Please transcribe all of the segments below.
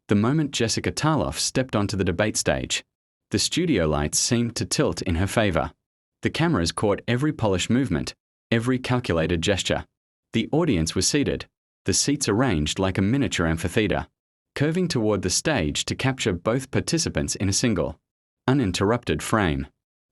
The moment Jessica Tariff stepped onto the debate stage, the studio lights seemed to tilt in her favor. The cameras caught every polished movement, every calculated gesture. The audience was seated, the seats arranged like a miniature amphitheater, curving toward the stage to capture both participants in a single, uninterrupted frame.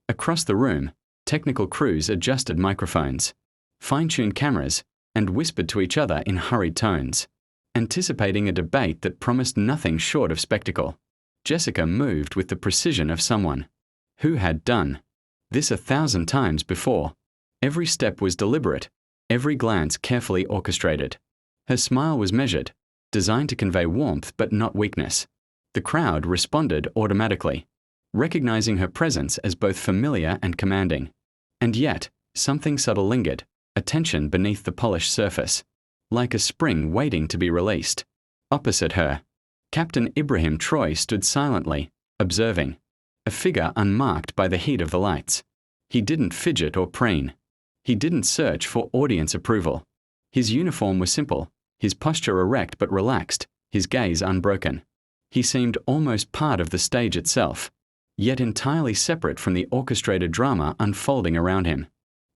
Across the room, technical crews adjusted microphones, fine-tuned cameras, and whispered to each other in hurried tones, anticipating a debate that promised nothing short of spectacle. Jessica moved with the precision of someone who had done this 1,000 times before. Every step was deliberate, every glance carefully orchestrated. Her smile was measured, designed to convey warmth but not weakness. The crowd responded automatically, recognizing her presence as both familiar and commanding. And yet, something subtle lingered, a tension beneath the polished surface, like a spring waiting to be released. Opposite her, Captain Ibrahim Traoré stood silently, observing, a figure unmarked by the heat of the lights. He didn't fidget or preen. He didn't search for audience approval. His uniform was simple, his posture erect but relaxed, his gaze unbroken. He seemed almost part of the stage itself, yet entirely separate from the orchestrated drama unfolding around him.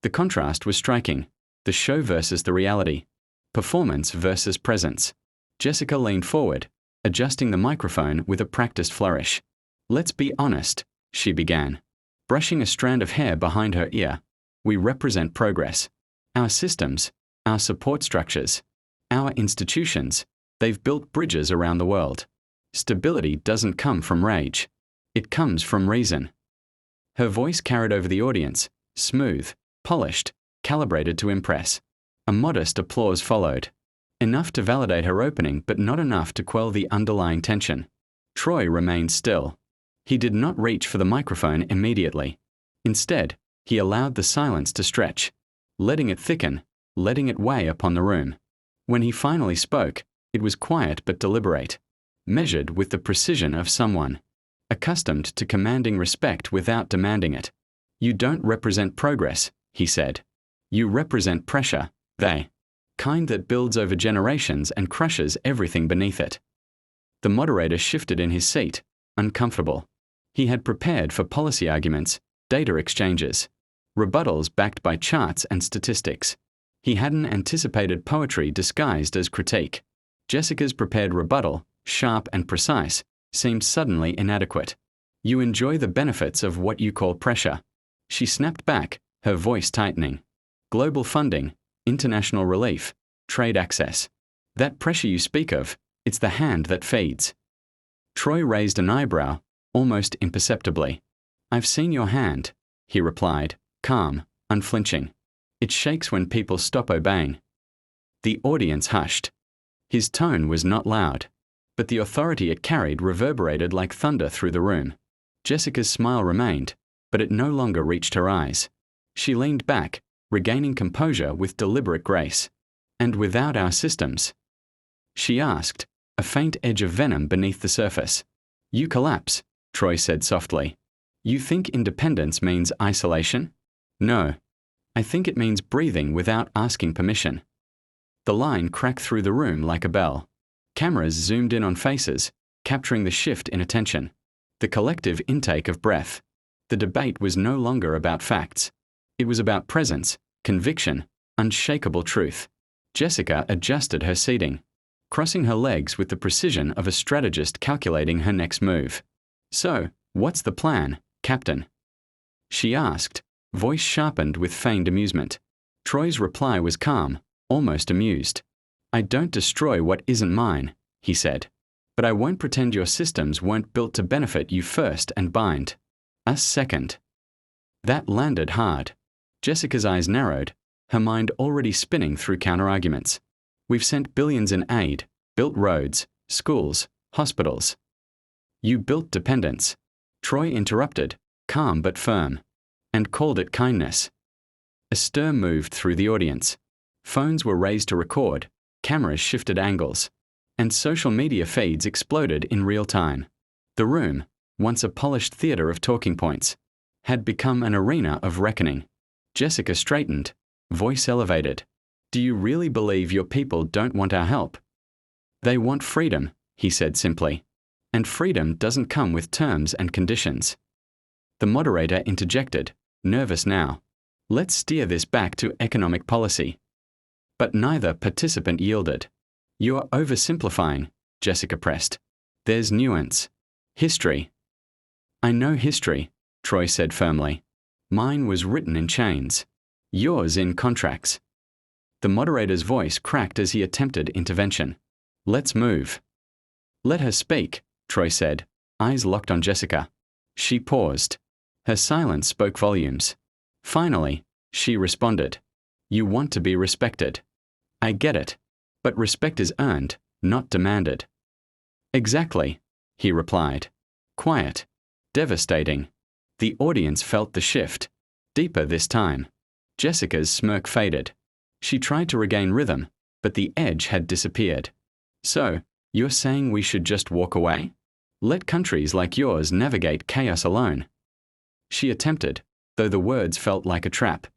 The contrast was striking, the show versus the reality, performance versus presence. Jessica leaned forward, adjusting the microphone with a practiced flourish. "Let's be honest," she began, brushing a strand of hair behind her ear. "We represent progress. Our systems, our support structures, our institutions, they've built bridges around the world. Stability doesn't come from rage. It comes from reason." Her voice carried over the audience, smooth, polished, calibrated to impress. A modest applause followed, enough to validate her opening but not enough to quell the underlying tension. Traoré remained still. He did not reach for the microphone immediately. Instead, he allowed the silence to stretch, letting it thicken, letting it weigh upon the room. When he finally spoke, it was quiet but deliberate, measured with the precision of someone accustomed to commanding respect without demanding it. "You don't represent progress," he said. "You represent pressure, kind that builds over generations and crushes everything beneath it." The moderator shifted in his seat, uncomfortable. He had prepared for policy arguments, data exchanges, rebuttals backed by charts and statistics. He hadn't anticipated poetry disguised as critique. Jessica's prepared rebuttal, sharp and precise, seemed suddenly inadequate. "You enjoy the benefits of what you call pressure." She snapped back, her voice tightening. "Global funding, international relief, trade access. That pressure you speak of, it's the hand that feeds." Traoré raised an eyebrow, almost imperceptibly. "I've seen your hand," he replied, calm, unflinching. "It shakes when people stop obeying." The audience hushed. His tone was not loud, but the authority it carried reverberated like thunder through the room. Jessica's smile remained, but it no longer reached her eyes. She leaned back, regaining composure with deliberate grace. "And without our systems?" she asked, a faint edge of venom beneath the surface. "You collapse," Traoré said softly. "You think independence means isolation?" "No. I think it means breathing without asking permission." The line cracked through the room like a bell. Cameras zoomed in on faces, capturing the shift in attention, the collective intake of breath. The debate was no longer about facts. It was about presence, conviction, unshakable truth. Jessica adjusted her seating, crossing her legs with the precision of a strategist calculating her next move. "So, what's the plan, Captain?" she asked, voice sharpened with feigned amusement. Traoré's reply was calm, almost amused. "I don't destroy what isn't mine," he said. "But I won't pretend your systems weren't built to benefit you first and bind us second." That landed hard. Jessica's eyes narrowed, her mind already spinning through counterarguments. "We've sent billions in aid, built roads, schools, hospitals." "You built dependence," Traoré interrupted, calm but firm, "and called it kindness." A stir moved through the audience. Phones were raised to record, cameras shifted angles, and social media feeds exploded in real time. The room, once a polished theater of talking points, had become an arena of reckoning. Jessica straightened, voice elevated. "Do you really believe your people don't want our help?" "They want freedom," he said simply. And freedom doesn't come with terms and conditions. The moderator interjected, nervous now. Let's steer this back to economic policy. But neither participant yielded. You're oversimplifying, Jessica pressed. There's nuance. History. I know history, Troy said firmly. Mine was written in chains. Yours in contracts. The moderator's voice cracked as he attempted intervention. Let's move. Let her speak, Troy said, eyes locked on Jessica. She paused. Her silence spoke volumes. Finally, she responded. You want to be respected. I get it. But respect is earned, not demanded. Exactly, he replied. Quiet. Devastating. The audience felt the shift. Deeper this time. Jessica's smirk faded. She tried to regain rhythm, but the edge had disappeared. So, you're saying we should just walk away? Let countries like yours navigate chaos alone. She attempted, though the words felt like a trap.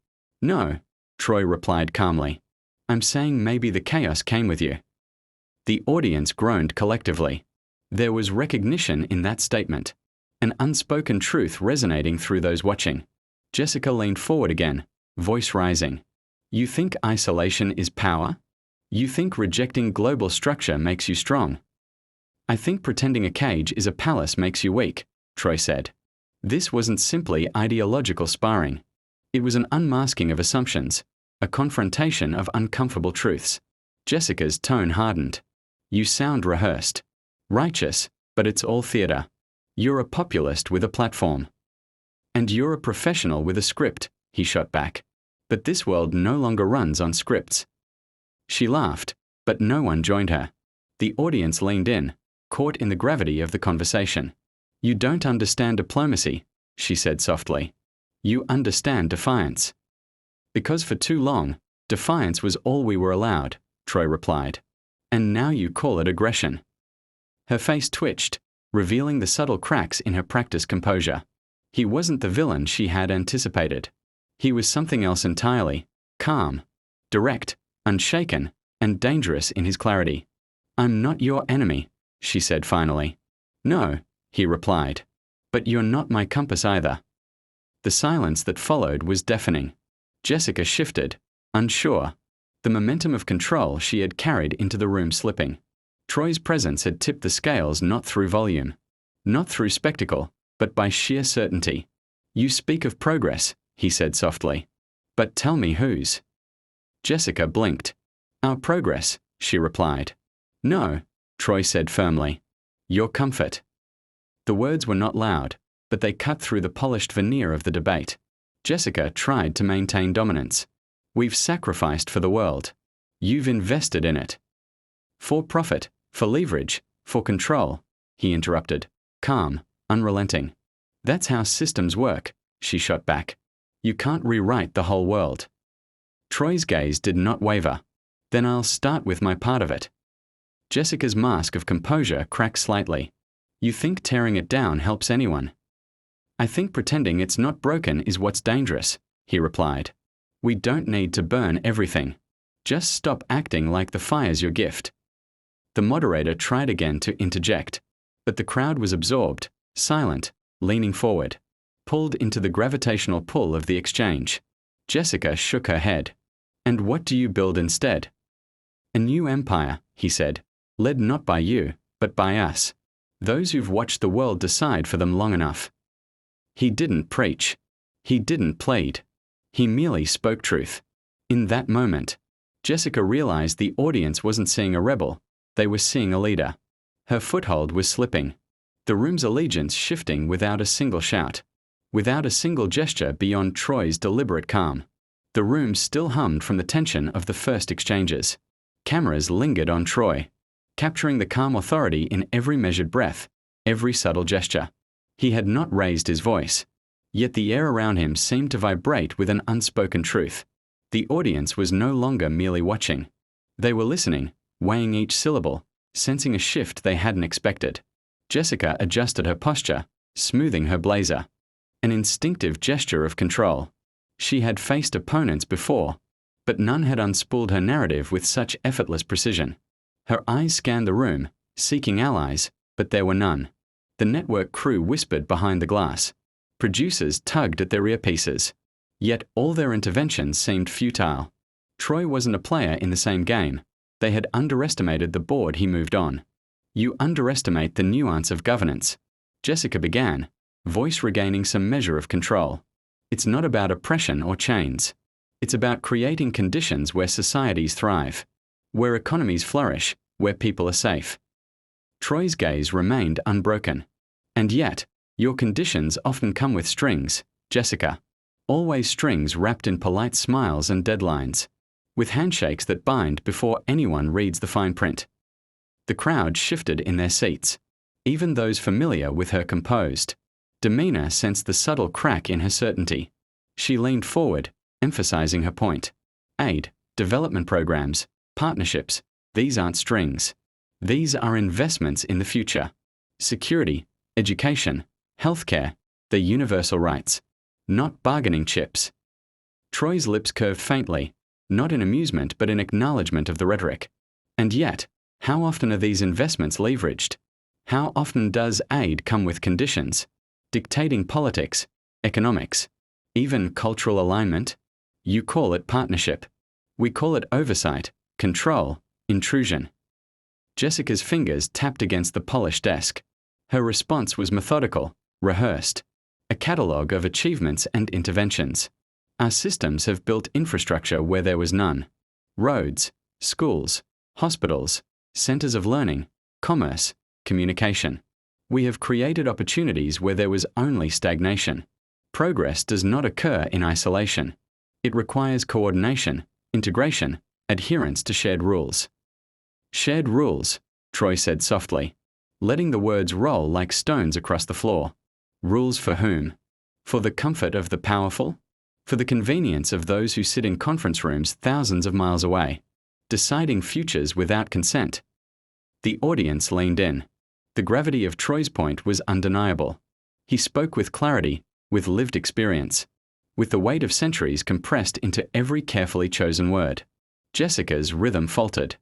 No, Troy replied calmly. I'm saying maybe the chaos came with you. The audience groaned collectively. There was recognition in that statement, an unspoken truth resonating through those watching. Jessica leaned forward again, voice rising. You think isolation is power? You think rejecting global structure makes you strong? I think pretending a cage is a palace makes you weak, Troy said. This wasn't simply ideological sparring. It was an unmasking of assumptions, a confrontation of uncomfortable truths. Jessica's tone hardened. You sound rehearsed. Righteous, but it's all theatre. You're a populist with a platform. And you're a professional with a script, he shot back. But this world no longer runs on scripts. She laughed, but no one joined her. The audience leaned in, caught in the gravity of the conversation. You don't understand diplomacy, she said softly. You understand defiance. Because for too long, defiance was all we were allowed, Troy replied. And now you call it aggression. Her face twitched, revealing the subtle cracks in her practiced composure. He wasn't the villain she had anticipated. He was something else entirely, calm, direct, unshaken, and dangerous in his clarity. I'm not your enemy, she said finally. No, he replied. But you're not my compass either. The silence that followed was deafening. Jessica shifted, unsure, the momentum of control she had carried into the room slipping. Troy's presence had tipped the scales not through volume, not through spectacle, but by sheer certainty. You speak of progress, he said softly. But tell me whose? Jessica blinked. Our progress, she replied. No, Troy said firmly. Your comfort. The words were not loud, but they cut through the polished veneer of the debate. Jessica tried to maintain dominance. We've sacrificed for the world. You've invested in it. For profit, for leverage, for control, he interrupted, calm, unrelenting. That's how systems work, she shot back. You can't rewrite the whole world. Troy's gaze did not waver. Then I'll start with my part of it. Jessica's mask of composure cracked slightly. You think tearing it down helps anyone? I think pretending it's not broken is what's dangerous, he replied. We don't need to burn everything. Just stop acting like the fire's your gift. The moderator tried again to interject, but the crowd was absorbed, silent, leaning forward, pulled into the gravitational pull of the exchange. Jessica shook her head. And what do you build instead? A new empire, he said, led not by you, but by us. Those who've watched the world decide for them long enough. He didn't preach. He didn't plead. He merely spoke truth. In that moment, Jessica realized the audience wasn't seeing a rebel. They were seeing a leader. Her foothold was slipping. The room's allegiance shifting without a single shout. Without a single gesture beyond Troy's deliberate calm. The room still hummed from the tension of the first exchanges. Cameras lingered on Troy, capturing the calm authority in every measured breath, every subtle gesture. He had not raised his voice. Yet the air around him seemed to vibrate with an unspoken truth. The audience was no longer merely watching. They were listening, weighing each syllable, sensing a shift they hadn't expected. Jessica adjusted her posture, smoothing her blazer. An instinctive gesture of control. She had faced opponents before, but none had unspooled her narrative with such effortless precision. Her eyes scanned the room, seeking allies, But there were none. The network crew whispered behind the glass. Producers tugged at their earpieces. Yet all their interventions seemed futile. Troy wasn't a player in the same game. They had underestimated the board he moved on. You underestimate the nuance of governance. Jessica began, voice regaining some measure of control. It's not about oppression or chains. It's about creating conditions where societies thrive, where economies flourish, where people are safe. Troy's gaze remained unbroken. And yet, your conditions often come with strings, Jessica. Always strings wrapped in polite smiles and deadlines, with handshakes that bind before anyone reads the fine print. The crowd shifted in their seats. Even those familiar with her composed demeanor sensed the subtle crack in her certainty. She leaned forward, emphasizing her point. Aid, development programs, partnerships, these aren't strings. These are investments in the future. Security, education, healthcare, they're universal rights, not bargaining chips. Troy's lips curved faintly, not in amusement but in acknowledgement of the rhetoric. And yet, how often are these investments leveraged? How often does aid come with conditions, dictating politics, economics, even cultural alignment? You call it partnership. We call it oversight, control, intrusion. Jessica's fingers tapped against the polished desk. Her response was methodical, rehearsed, a catalogue of achievements and interventions. Our systems have built infrastructure where there was none. Roads, schools, hospitals, centers of learning, commerce, communication. We have created opportunities where there was only stagnation. Progress does not occur in isolation. It requires coordination, integration, adherence to shared rules. Shared rules, Troy said softly, letting the words roll like stones across the floor. Rules for whom? For the comfort of the powerful? For the convenience of those who sit in conference rooms thousands of miles away, deciding futures without consent? The audience leaned in. The gravity of Troy's point was undeniable. He spoke with clarity, with lived experience, with the weight of centuries compressed into every carefully chosen word. Jessica's rhythm faltered.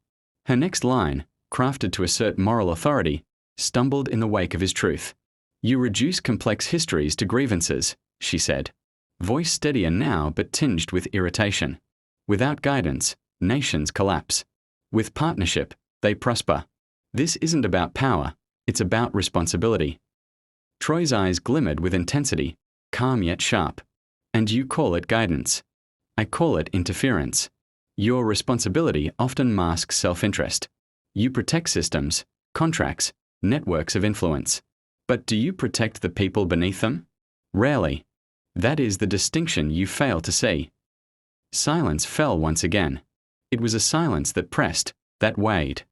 Her next line, crafted to assert moral authority, stumbled in the wake of his truth. You reduce complex histories to grievances, she said, voice steadier now but tinged with irritation. Without guidance, nations collapse. With partnership, they prosper. This isn't about power, it's about responsibility. Troy's eyes glimmered with intensity, calm yet sharp. And you call it guidance. I call it interference. Your responsibility often masks self-interest. You protect systems, contracts, networks of influence. But do you protect the people beneath them? Rarely. That is the distinction you fail to see. Silence fell once again. It was a silence that pressed, that weighed.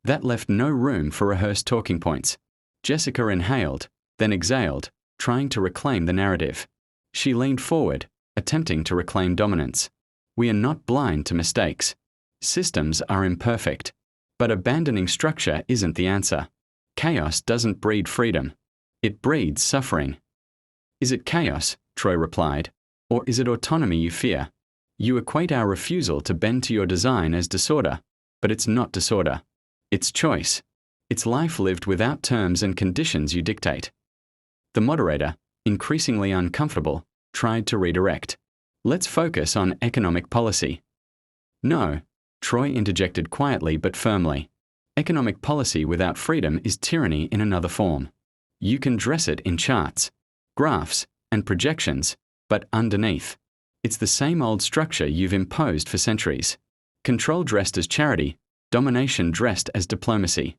That left no room for rehearsed talking points. Jessica inhaled, then exhaled, trying to reclaim the narrative. She leaned forward, attempting to reclaim dominance. We are not blind to mistakes. Systems are imperfect. But abandoning structure isn't the answer. Chaos doesn't breed freedom. It breeds suffering. Is it chaos, Troy replied, or is it autonomy you fear? You equate our refusal to bend to your design as disorder, but it's not disorder. It's choice. It's life lived without terms and conditions you dictate. The moderator, increasingly uncomfortable, tried to redirect. Let's focus on economic policy. No, Troy interjected quietly but firmly. Economic policy without freedom is tyranny in another form. You can dress it in charts, graphs, and projections, but underneath, it's the same old structure you've imposed for centuries. Control dressed as charity, domination dressed as diplomacy.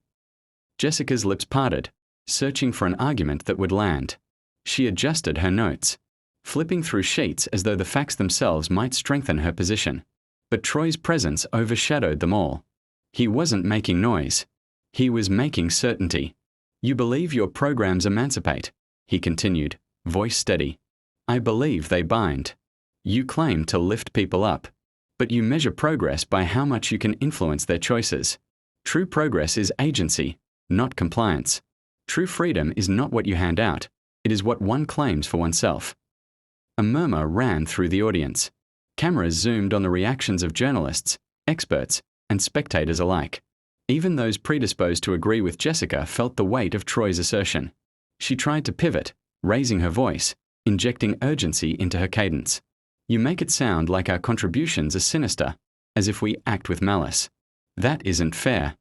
Jessica's lips parted, searching for an argument that would land. She adjusted her notes, flipping through sheets as though the facts themselves might strengthen her position. But Troy's presence overshadowed them all. He wasn't making noise. He was making certainty. You believe your programs emancipate, he continued, voice steady. I believe they bind. You claim to lift people up, but you measure progress by how much you can influence their choices. True progress is agency, not compliance. True freedom is not what you hand out, it is what one claims for oneself. A murmur ran through the audience. Cameras zoomed on the reactions of journalists, experts, and spectators alike. Even those predisposed to agree with Jessica felt the weight of Troy's assertion. She tried to pivot, raising her voice, injecting urgency into her cadence. You make it sound like our contributions are sinister, as if we act with malice. That isn't fair.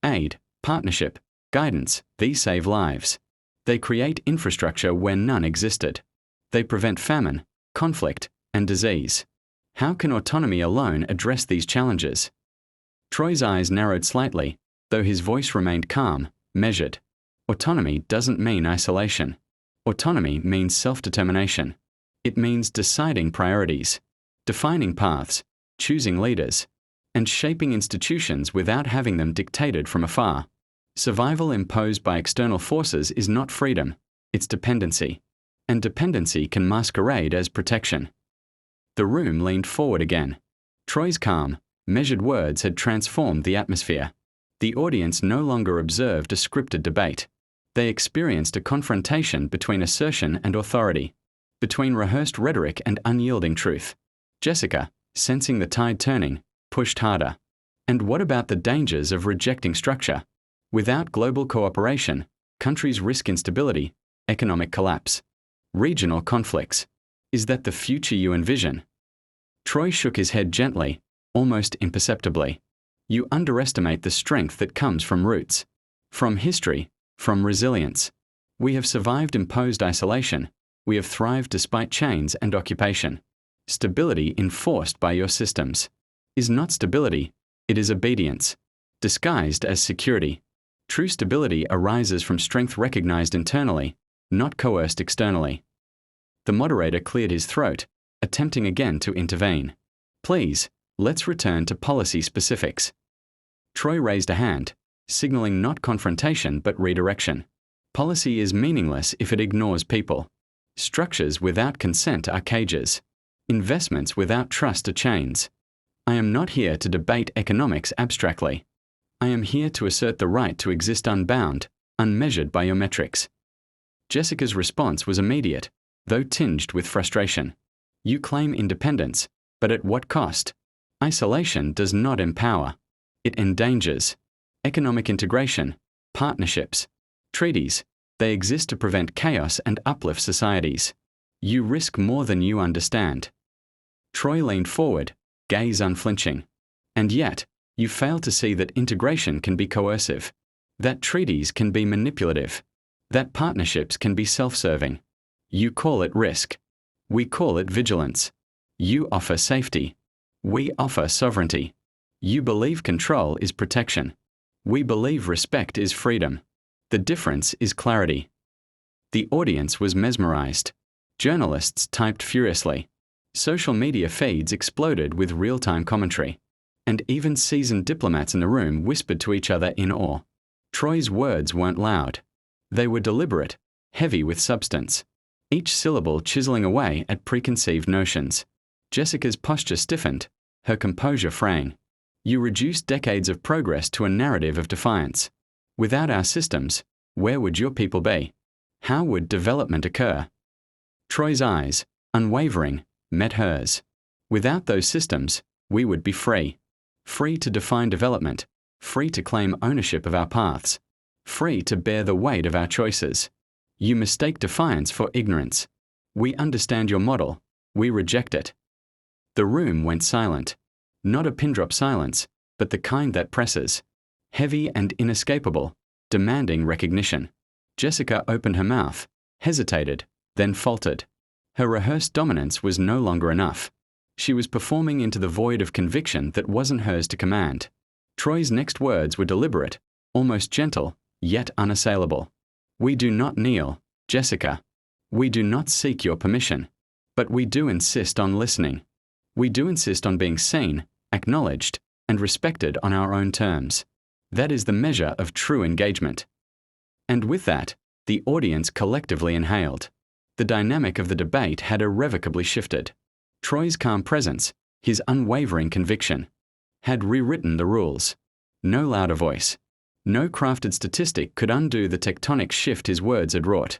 Aid, partnership, guidance, these save lives. They create infrastructure where none existed. They prevent famine, conflict, and disease. How can autonomy alone address these challenges? Troy's eyes narrowed slightly, though his voice remained calm, measured. Autonomy doesn't mean isolation. Autonomy means self-determination. It means deciding priorities, defining paths, choosing leaders, and shaping institutions without having them dictated from afar. Survival imposed by external forces is not freedom, it's dependency. And dependency can masquerade as protection. The room leaned forward again. Troy's calm, measured words had transformed the atmosphere. The audience no longer observed a scripted debate. They experienced a confrontation between assertion and authority, between rehearsed rhetoric and unyielding truth. Jessica, sensing the tide turning, pushed harder. And what about the dangers of rejecting structure? Without global cooperation, countries risk instability, economic collapse, regional conflicts. Is that the future you envision? Troy shook his head gently, almost imperceptibly. You underestimate the strength that comes from roots, from history, from resilience. We have survived imposed isolation. We have thrived despite chains and occupation. Stability enforced by your systems is not stability, it is obedience, disguised as security. True stability arises from strength recognized internally, not coerced externally. The moderator cleared his throat, attempting again to intervene. Please, let's return to policy specifics. Troy raised a hand, signaling not confrontation but redirection. Policy is meaningless if it ignores people. Structures without consent are cages. Investments without trust are chains. I am not here to debate economics abstractly. I am here to assert the right to exist unbound, unmeasured by your metrics. Jessica's response was immediate, though tinged with frustration. You claim independence, but at what cost? Isolation does not empower. It endangers. Economic integration, partnerships, treaties, they exist to prevent chaos and uplift societies. You risk more than you understand. Troy leaned forward, gaze unflinching. And yet, you fail to see that integration can be coercive, that treaties can be manipulative, that partnerships can be self-serving. You call it risk. We call it vigilance. You offer safety. We offer sovereignty. You believe control is protection. We believe respect is freedom. The difference is clarity. The audience was mesmerized. Journalists typed furiously. Social media feeds exploded with real-time commentary. And even seasoned diplomats in the room whispered to each other in awe. Troy's words weren't loud. They were deliberate, heavy with substance, each syllable chiseling away at preconceived notions. Jessica's posture stiffened, her composure fraying. You reduced decades of progress to a narrative of defiance. Without our systems, where would your people be? How would development occur? Troy's eyes, unwavering, met hers. Without those systems, we would be free. Free to define development, free to claim ownership of our paths, free to bear the weight of our choices. You mistake defiance for ignorance. We understand your model. We reject it. The room went silent. Not a pin-drop silence, but the kind that presses. Heavy and inescapable, demanding recognition. Jessica opened her mouth, hesitated, then faltered. Her rehearsed dominance was no longer enough. She was performing into the void of conviction that wasn't hers to command. Troy's next words were deliberate, almost gentle, yet unassailable. We do not kneel, Jessica. We do not seek your permission. But we do insist on listening. We do insist on being seen, acknowledged, and respected on our own terms. That is the measure of true engagement. And with that, the audience collectively inhaled. The dynamic of the debate had irrevocably shifted. Troy's calm presence, his unwavering conviction, had rewritten the rules. No louder voice, no crafted statistic could undo the tectonic shift his words had wrought.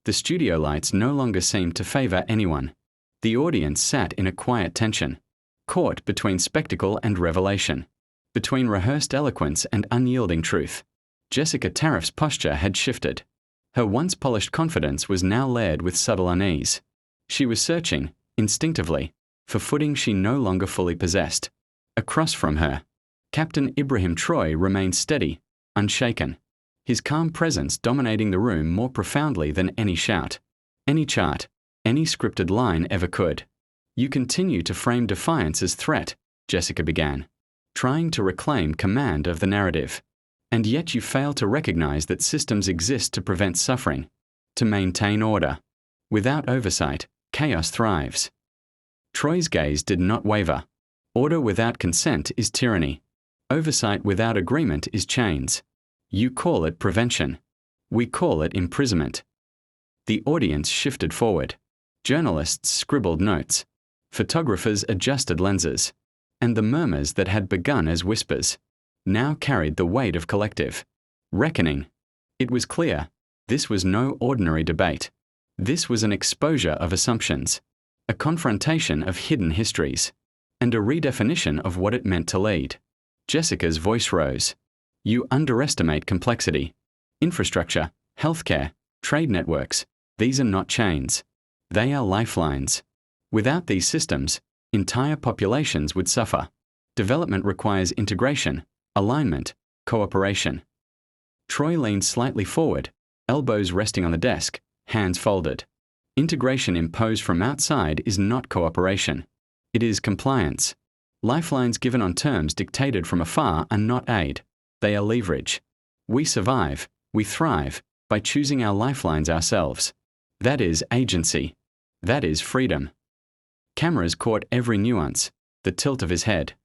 The studio lights no longer seemed to favor anyone. The audience sat in a quiet tension, caught between spectacle and revelation. between rehearsed eloquence and unyielding truth. Jessica Tariff's posture had shifted. Her once polished confidence was now layered with subtle unease. She was searching, instinctively, for footing she no longer fully possessed. Across from her, Captain Ibrahim Traoré remained steady, unshaken, his calm presence dominating the room more profoundly than any shout, any chart, any scripted line ever could. "You continue to frame defiance as threat," Jessica began, trying to reclaim command of the narrative. "And yet you fail to recognize that systems exist to prevent suffering, to maintain order. Without oversight, chaos thrives." Troy's gaze did not waver. Order without consent is tyranny. Oversight without agreement is chains. You call it prevention. We call it imprisonment. The audience shifted forward. Journalists scribbled notes. Photographers adjusted lenses. And the murmurs that had begun as whispers now carried the weight of collective reckoning. It was clear. This was no ordinary debate. This was an exposure of assumptions, a confrontation of hidden histories, and a redefinition of what it meant to lead. Jessica's voice rose. "You underestimate complexity. Infrastructure, healthcare, trade networks, these are not chains. They are lifelines. Without these systems, entire populations would suffer. Development requires integration, alignment, cooperation." Troy leaned slightly forward, elbows resting on the desk, hands folded. Integration imposed from outside is not cooperation. It is compliance. Lifelines given on terms dictated from afar are not aid. They are leverage. We survive, we thrive, by choosing our lifelines ourselves. That is agency. That is freedom. Cameras caught every nuance, the tilt of his head,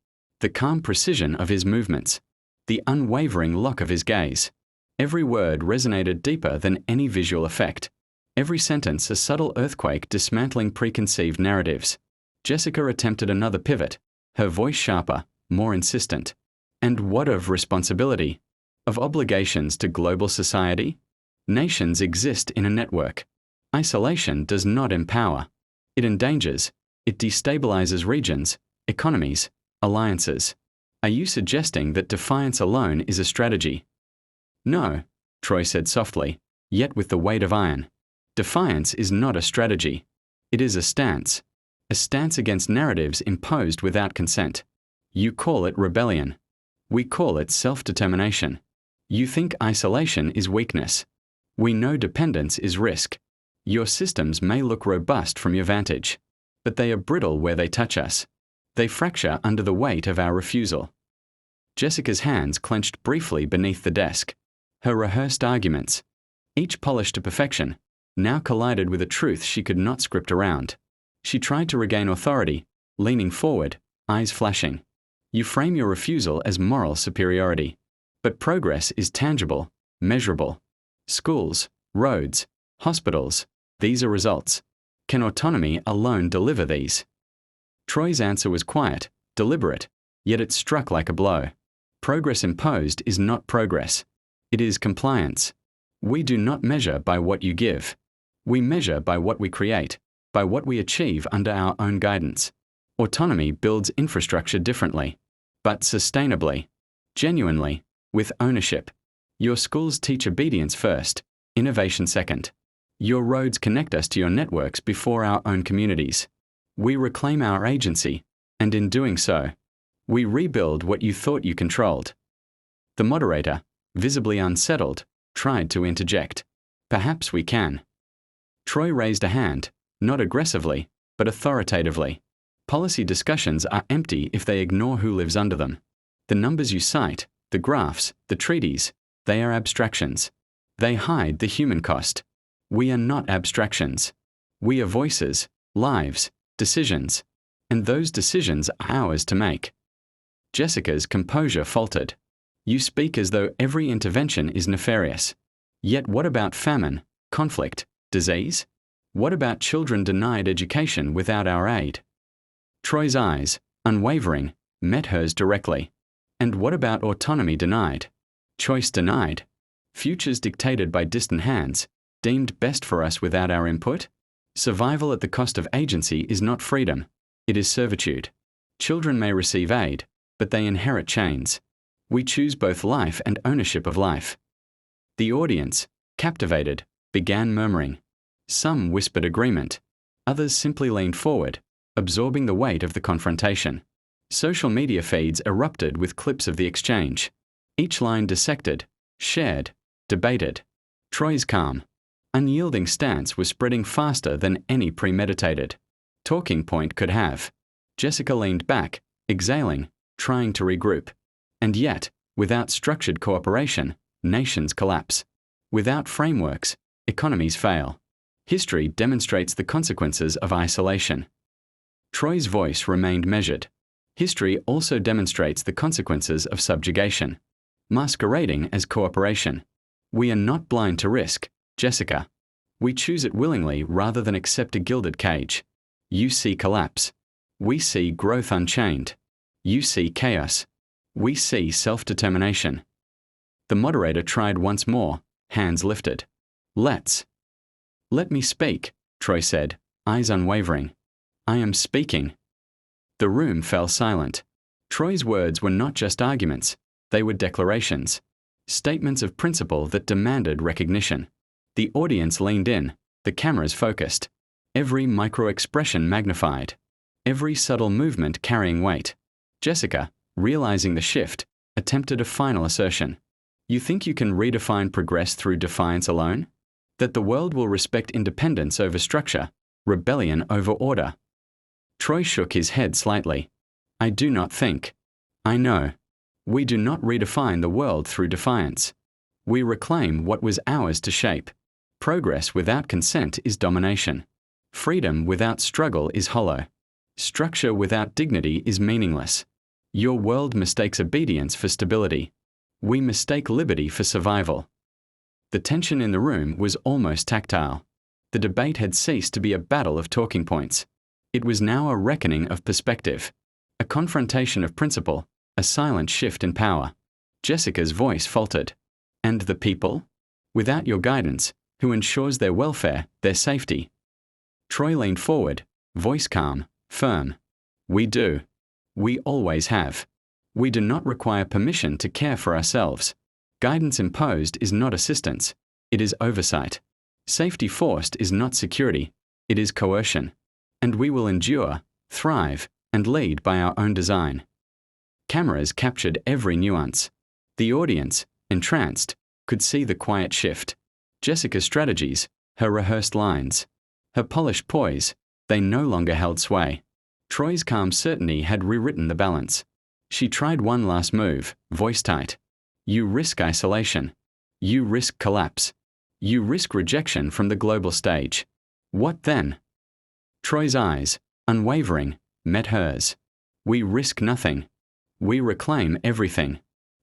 the calm precision of his movements, the unwavering lock of his gaze. Every word resonated deeper than any visual effect. Every sentence a subtle earthquake dismantling preconceived narratives. Jessica attempted another pivot, her voice sharper, more insistent. "And what of responsibility? Of obligations to global society? Nations exist in a network. Isolation does not empower. It endangers. It destabilizes regions, economies, alliances. Are you suggesting that defiance alone is a strategy?" "No," Troy said softly, yet with the weight of iron. "Defiance is not a strategy. It is a stance against narratives imposed without consent. You call it rebellion. We call it self-determination. You think isolation is weakness. We know dependence is risk. Your systems may look robust from your vantage, but they are brittle where they touch us. They fracture under the weight of our refusal." Jessica's hands clenched briefly beneath the desk. Her rehearsed arguments, each polished to perfection, now collided with a truth she could not script around. She tried to regain authority, leaning forward, eyes flashing. "You frame your refusal as moral superiority. But progress is tangible, measurable. Schools, roads, hospitals, these are results. Can autonomy alone deliver these?" Troy's answer was quiet, deliberate, yet it struck like a blow. Progress imposed is not progress. It is compliance. We do not measure by what you give. We measure by what we create, by what we achieve under our own guidance. Autonomy builds infrastructure differently, but sustainably, genuinely, with ownership. Your schools teach obedience first, innovation second. Your roads connect us to your networks before our own communities. We reclaim our agency, and in doing so, we rebuild what you thought you controlled. The moderator, visibly unsettled, tried to interject. "Perhaps we can." Troy raised a hand, not aggressively, but authoritatively. "Policy discussions are empty if they ignore who lives under them. The numbers you cite, the graphs, the treaties, they are abstractions. They hide the human cost. We are not abstractions. We are voices, lives, decisions. And those decisions are ours to make." Jessica's composure faltered. "You speak as though every intervention is nefarious. Yet what about famine, conflict, disease? What about children denied education without our aid?" Troy's eyes, unwavering, met hers directly. "And what about autonomy denied? Choice denied? Futures dictated by distant hands, deemed best for us without our input? Survival at the cost of agency is not freedom. It is servitude. Children may receive aid, but they inherit chains. We choose both life and ownership of life. The audience, captivated, began murmuring. Some whispered agreement. Others simply leaned forward, absorbing the weight of the confrontation. Social media feeds erupted with clips of the exchange. Each line dissected, shared, debated. Troy's calm, unyielding stance was spreading faster than any premeditated talking point could have. Jessica leaned back, exhaling, trying to regroup. And yet, without structured cooperation, nations collapse. Without frameworks, economies fail. History demonstrates the consequences of isolation. Troy's voice remained measured. History also demonstrates the consequences of subjugation, masquerading as cooperation. We are not blind to risk, Jessica. We choose it willingly rather than accept a gilded cage. You see collapse. We see growth unchained. You see chaos. We see self-determination. The moderator tried once more, hands lifted. Let me speak, Troy said, eyes unwavering. I am speaking. The room fell silent. Troy's words were not just arguments, they were declarations. Statements of principle that demanded recognition. The audience leaned in, the cameras focused. Every micro-expression magnified. Every subtle movement carrying weight. Jessica, realizing the shift, attempted a final assertion. You think you can redefine progress through defiance alone? That the world will respect independence over structure, rebellion over order? Troy shook his head slightly. I do not think. I know. We do not redefine the world through defiance. We reclaim what was ours to shape. Progress without consent is domination. Freedom without struggle is hollow. Structure without dignity is meaningless. Your world mistakes obedience for stability. We mistake liberty for survival. The tension in the room was almost tactile. The debate had ceased to be a battle of talking points. It was now a reckoning of perspective, a confrontation of principle, a silent shift in power. Jessica's voice faltered. And the people? Without your guidance, who ensures their welfare, their safety? Troy leaned forward, voice calm, firm. We do. We always have. We do not require permission to care for ourselves. Guidance imposed is not assistance. It is oversight. Safety forced is not security. It is coercion. And we will endure, thrive, and lead by our own design. Cameras captured every nuance. The audience, entranced, could see the quiet shift. Jessica's strategies, her rehearsed lines, her polished poise, they no longer held sway. Troy's calm certainty had rewritten the balance. She tried one last move, voice tight. You risk isolation. You risk collapse. You risk rejection from the global stage. What then? Troy's eyes, unwavering, met hers. We risk nothing. We reclaim everything.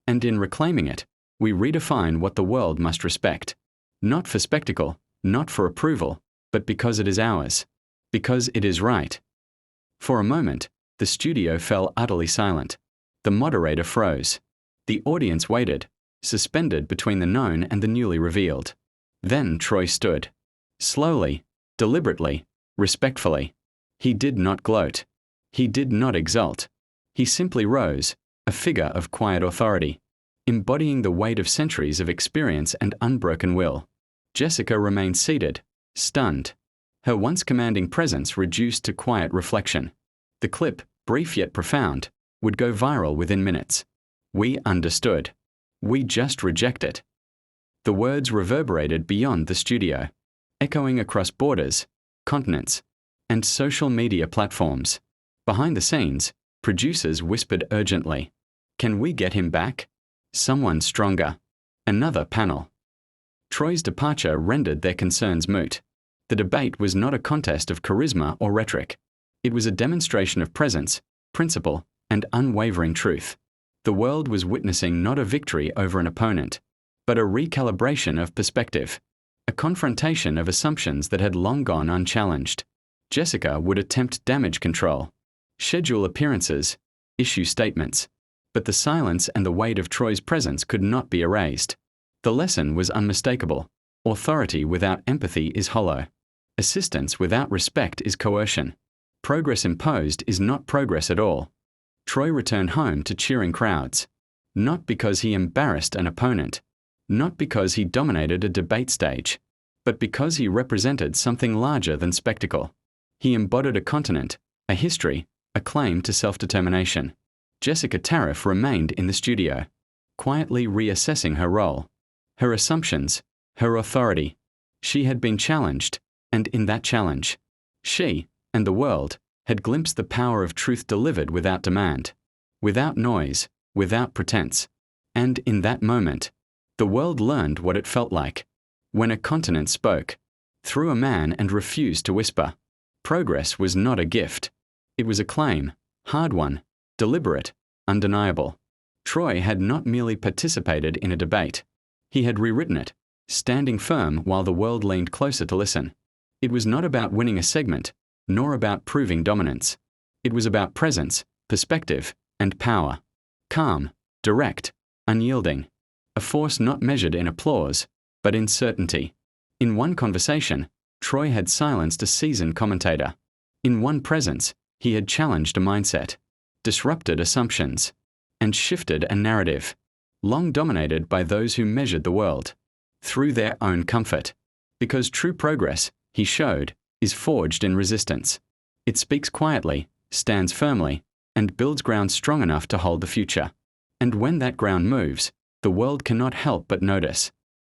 And in reclaiming it, we redefine what the world must respect. Not for spectacle, not for approval, but because it is ours. Because it is right. For a moment, the studio fell utterly silent. The moderator froze. The audience waited, suspended between the known and the newly revealed. Then Troy stood. Slowly, deliberately, respectfully. He did not gloat. He did not exult. He simply rose, a figure of quiet authority, embodying the weight of centuries of experience and unbroken will. Jessica remained seated, stunned. Her once commanding presence reduced to quiet reflection. The clip, brief yet profound, would go viral within minutes. We understood. We just reject it. The words reverberated beyond the studio, echoing across borders, continents, and social media platforms. Behind the scenes, producers whispered urgently, "Can we get him back? Someone stronger." Another panel. Troy's departure rendered their concerns moot. The debate was not a contest of charisma or rhetoric. It was a demonstration of presence, principle, and unwavering truth. The world was witnessing not a victory over an opponent, but a recalibration of perspective, a confrontation of assumptions that had long gone unchallenged. Jessica would attempt damage control, schedule appearances, issue statements, but the silence and the weight of Troy's presence could not be erased. The lesson was unmistakable. Authority without empathy is hollow. Assistance without respect is coercion. Progress imposed is not progress at all. Troy returned home to cheering crowds. Not because he embarrassed an opponent, not because he dominated a debate stage, but because he represented something larger than spectacle. He embodied a continent, a history, a claim to self-determination. Jessica Tariff remained in the studio, quietly reassessing her role, her assumptions, her authority. She had been challenged, and in that challenge, she, and the world, had glimpsed the power of truth delivered without demand, without noise, without pretense. And in that moment, the world learned what it felt like when a continent spoke through a man and refused to whisper. Progress was not a gift. It was a claim, hard won, deliberate, undeniable. Troy had not merely participated in a debate. He had rewritten it, standing firm while the world leaned closer to listen. It was not about winning a segment, nor about proving dominance. It was about presence, perspective, and power. Calm, direct, unyielding. A force not measured in applause, but in certainty. In one conversation, Troy had silenced a seasoned commentator. In one presence, he had challenged a mindset, disrupted assumptions, and shifted a narrative, long dominated by those who measured the world through their own comfort. Because true progress, he showed, is forged in resistance. It speaks quietly, stands firmly, and builds ground strong enough to hold the future. And when that ground moves, the world cannot help but notice.